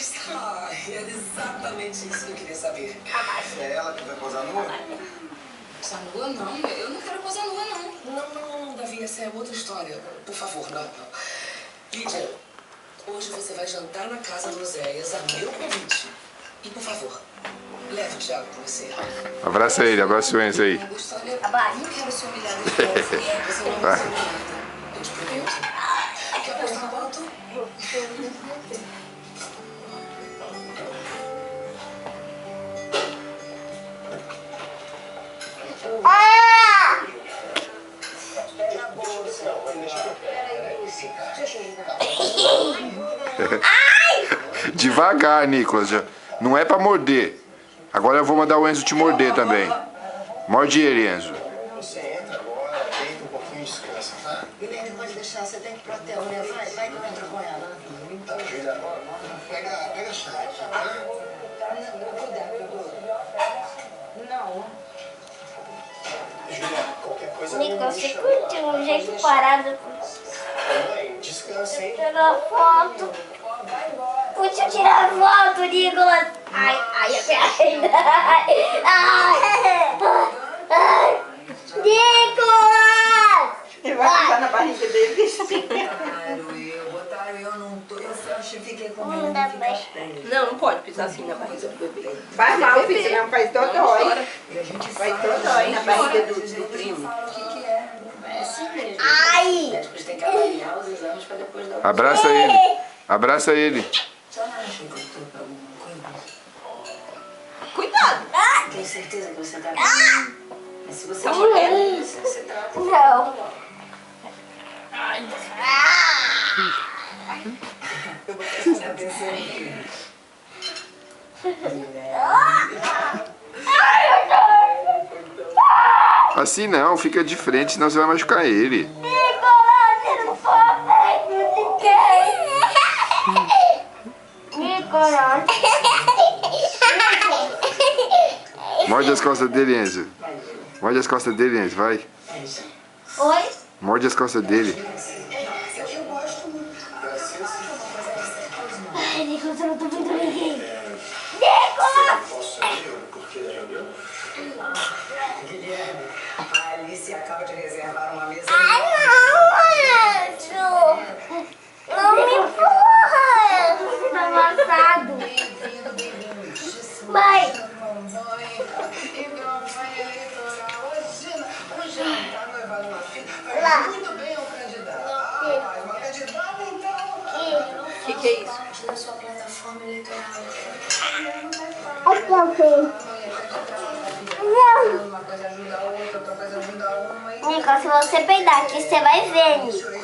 está. Era exatamente isso que eu queria saber. É ela que vai posar nua? Posar nua, não. Eu não quero posar nua, não. Não, Davi, essa é outra história. Por favor, não. Lídia, hoje você vai jantar na casa do Oséias, a meu convite. E, por favor, leve o Thiago com você. Abraça ele, abraça o Enzo aí. Não quero ser humilhada de novo. Você não vai ser humilhada. Eu te prometo. Quer apostar quanto? Devagar, Nicolas. Não é pra morder. Agora eu vou mandar o Enzo te morder também. Morde ele, Enzo. Você entra agora, deita um pouquinho e descansa, tá? Guilherme, pode deixar. Você tem que ir pro hotel, né? Vai que eu entro com ela. Tá, Julia, pega a chave, tá? Não. Julia, qualquer coisa... Nicolas, você curtiu um jeito parado? Mãe, descansa, hein? Tirar foto. Curtiu tirar foto, Nicolas? Ai, a perna. Ai, Nicolas! Ele vai ficar na barriga dele. Botaram eu não tô. Eu fiquei com Não dá mais. Não pode pisar assim na barriga do bebê. Faz mal, filho, não faz dodói. Vai dodói na barriga do primo. É assim mesmo. Ai! Os médicos têm que avaliar os exames para depois dar o... Abraça ele. Abraça ele. Só não acha que eu tô pra alguma coisa? Cuidado. Tem certeza que você tá bem? Mas se você Tá mordendo? você trata. Não. Tá pensando em quê? Assim não, fica de frente, senão você vai machucar ele. Nicolas, eu não posso Nicolas. Morde as costas dele, Enzo. Morde as costas dele, Enzo, vai. Oi? Morde as costas dele. Eu gosto muito. Ai, Nicolas, eu não tô vendo ninguém. Posso ir? O porquê da reunião? Guilherme, a Alice acaba de reservar uma mesa. Ai, não, Enzo. Não me empurra. Você tá amassado. Bem-vindo, bem-vindo. Mãe. O jantar noivado uma filha. Lá. Muito bem, um candidato. Mas uma candidata, então. O que é isso? Parte da sua plataforma eleitoral. Uma coisa ajuda a outra, outra coisa ajuda a uma. Nicolas, se você peidar aqui, você vai ver, Nicolas.